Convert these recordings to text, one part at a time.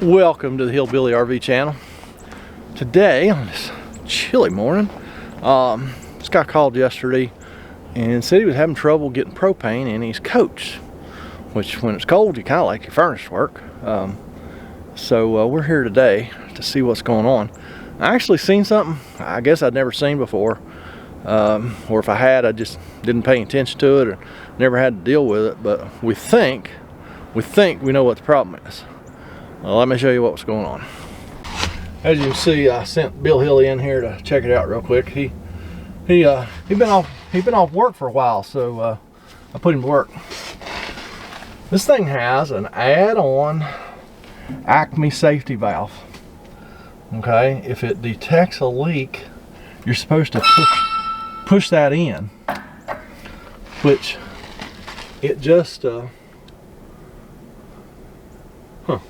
Welcome to the Hillbilly RV channel. Today, on this chilly morning, this guy called yesterday and said he was having trouble getting propane in his coach, which when it's cold, you kind of like your furnace to work. So we're here today to see what's going on. I actually seen something I guess I'd never seen before, or if I had, I just didn't pay attention to it or never had to deal with it. But we think we know what the problem is. Well, let me show you what's going on. As you can see, I sent Bill Hilly in here to check it out real quick. He'd been off work for a while, so I put him to work. This thing has an add-on Acme safety valve. Okay, if it detects a leak, you're supposed to push that in, which it just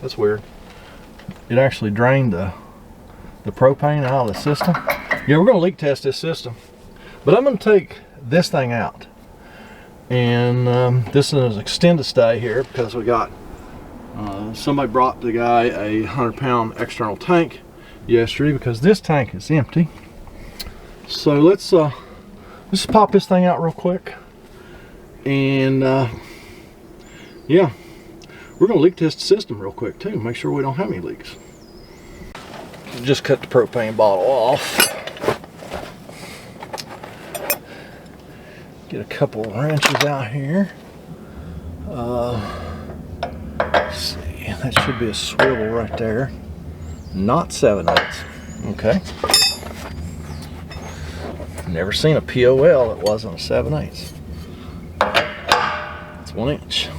that's weird. It actually drained the propane out of the system. Yeah, we're gonna leak test this system, but I'm gonna take this thing out, and this is an extended stay here because we got somebody brought the guy a 100-pound external tank yesterday because this tank is empty. So let's pop this thing out real quick, and yeah, we're gonna leak test the system real quick too, make sure we don't have any leaks. Just cut the propane bottle off. Get a couple of wrenches out here. Let's see, that should be a swivel right there. Not 7/8. Okay. Never seen a POL that wasn't a 7/8. It's 1 inch.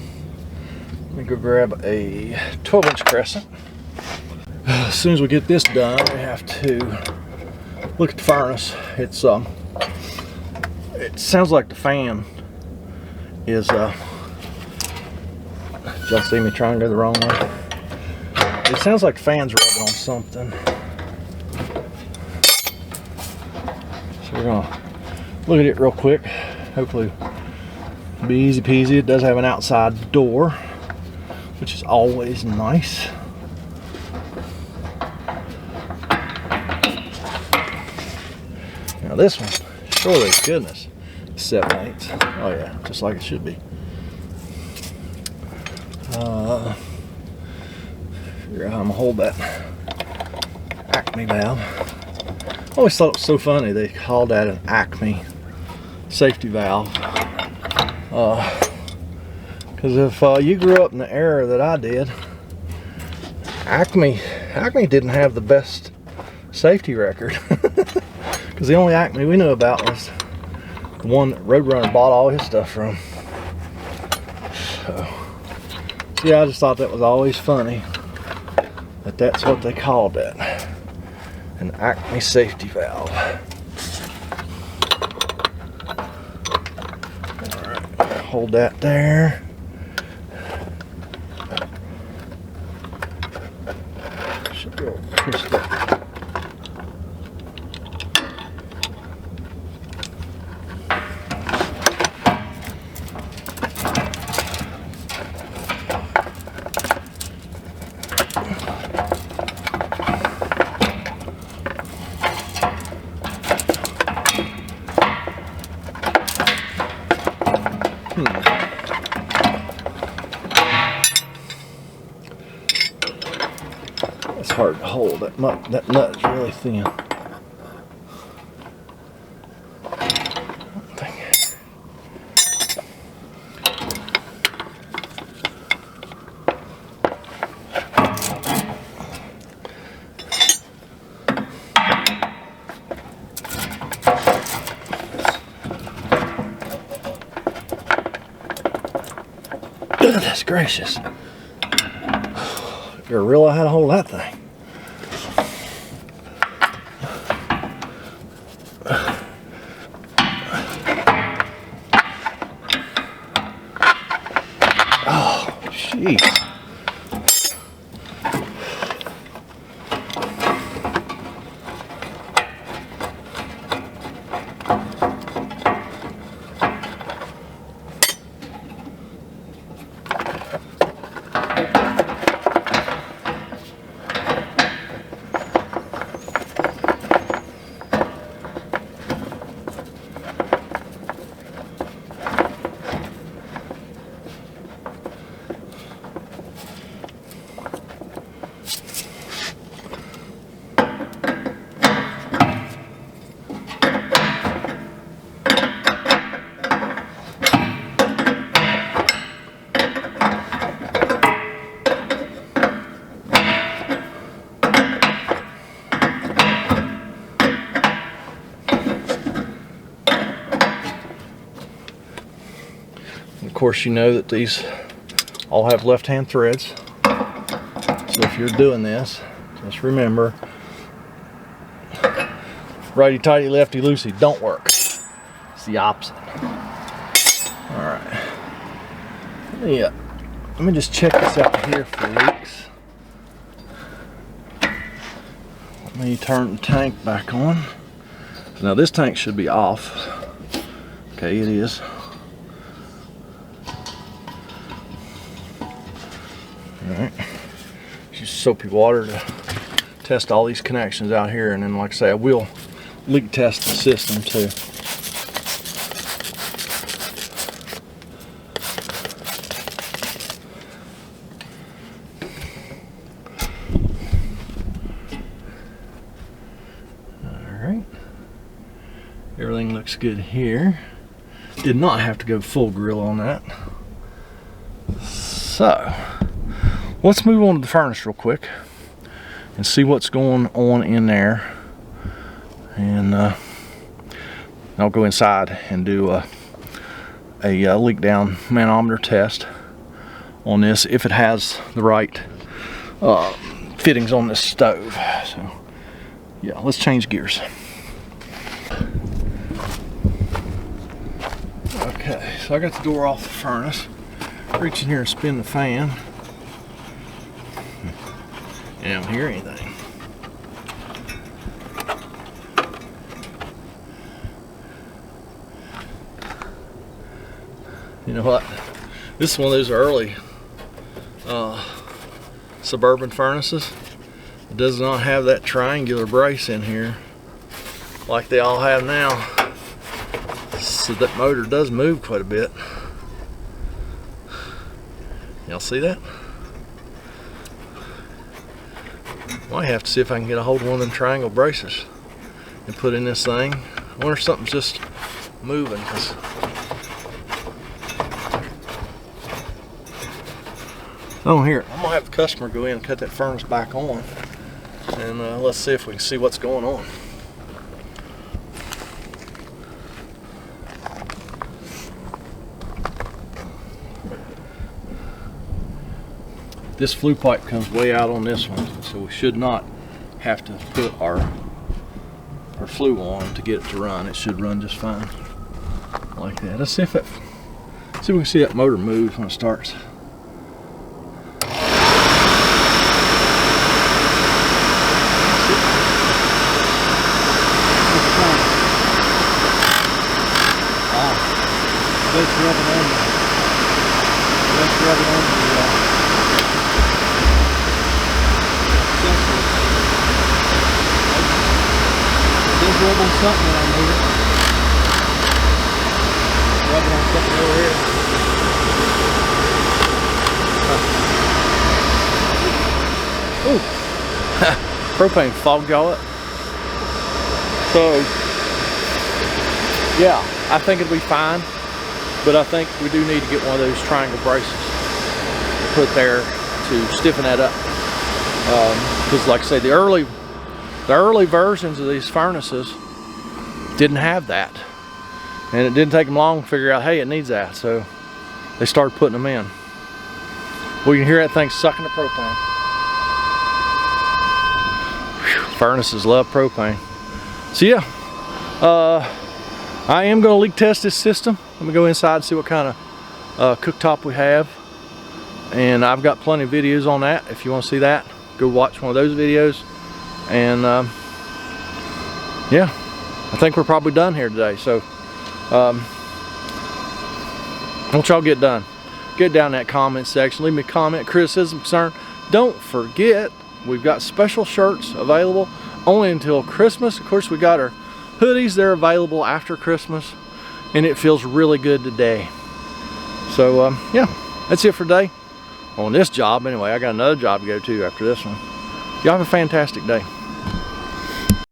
Let me go grab a 12-inch crescent. As soon as we get this done, we have to look at the furnace. It sounds like the fan is y'all see me trying to go the wrong way? It sounds like the fan's rubbing on something. So we're gonna look at it real quick. Hopefully it'll be easy peasy. It does have an outside door, which is always nice. Now this one, surely to goodness, 7/8. Oh yeah, just like it should be. Figure out how I'm gonna hold that Acme valve. I always thought it was so funny they called that an Acme safety valve. Because if you grew up in the era that I did, Acme didn't have the best safety record. Because the only Acme we knew about was the one that Roadrunner bought all his stuff from. So yeah, I just thought that was always funny that that's what they called it, an Acme safety valve. All right, hold that there. Should be able to push that. It's hard to hold. That nut is really thin. Goodness gracious. You realize how to hold that thing. Oh, jeez. course, you know that these all have left-hand threads. So if you're doing this, just remember, righty-tighty, lefty-loosey don't work. It's the opposite. All right. Yeah. Let me just check this out here for leaks. Let me turn the tank back on. Now this tank should be off. Okay, it is. Alright. Use soapy water to test all these connections out here, and then like I say, I will leak test the system too. Alright. Everything looks good here. Did not have to go full grill on that. So let's move on to the furnace real quick and see what's going on in there. And I'll go inside and do a leak down manometer test on this if it has the right fittings on this stove. So yeah, let's change gears. Okay, so I got the door off the furnace. Reach in here and spin the fan. I don't hear anything. You know what? This is one of those early suburban furnaces. It does not have that triangular brace in here like they all have now. So that motor does move quite a bit. Y'all see that? Might have to see if I can get a hold of one of them triangle braces and put in this thing. I wonder if something's just moving. Cause I don't hear it. I'm gonna have the customer go in and cut that furnace back on, and let's see if we can see what's going on. This flue pipe comes way out on this one, so we should not have to put our flue on to get it to run. It should run just fine like that. Let's see if we can see that motor move when it starts. Let's rub it on. Let's rub it on the Just rub on something when I move it. Rub it on something over here. Ooh. Propane fogged y'all up. So, yeah, I think it'll be fine. But I think we do need to get one of those triangle braces put there to stiffen that up. Because like I say, the early versions of these furnaces didn't have that. And it didn't take them long to figure out, hey, it needs that. So they started putting them in. Well, you can hear that thing sucking the propane. Whew, furnaces love propane. So yeah, I am going to leak test this system. Let me go inside and see what kind of cooktop we have. And I've got plenty of videos on that. If you want to see that, go watch one of those videos. And yeah, I think we're probably done here today. So once y'all get done, get down in that comment section. Leave me a comment, criticism, concern. Don't forget, we've got special shirts available only until Christmas. Of course, we got our hoodies. They're available after Christmas. And it feels really good today. So yeah, that's it for today on this job. Anyway, I got another job to go to after this one. Y'all have a fantastic day.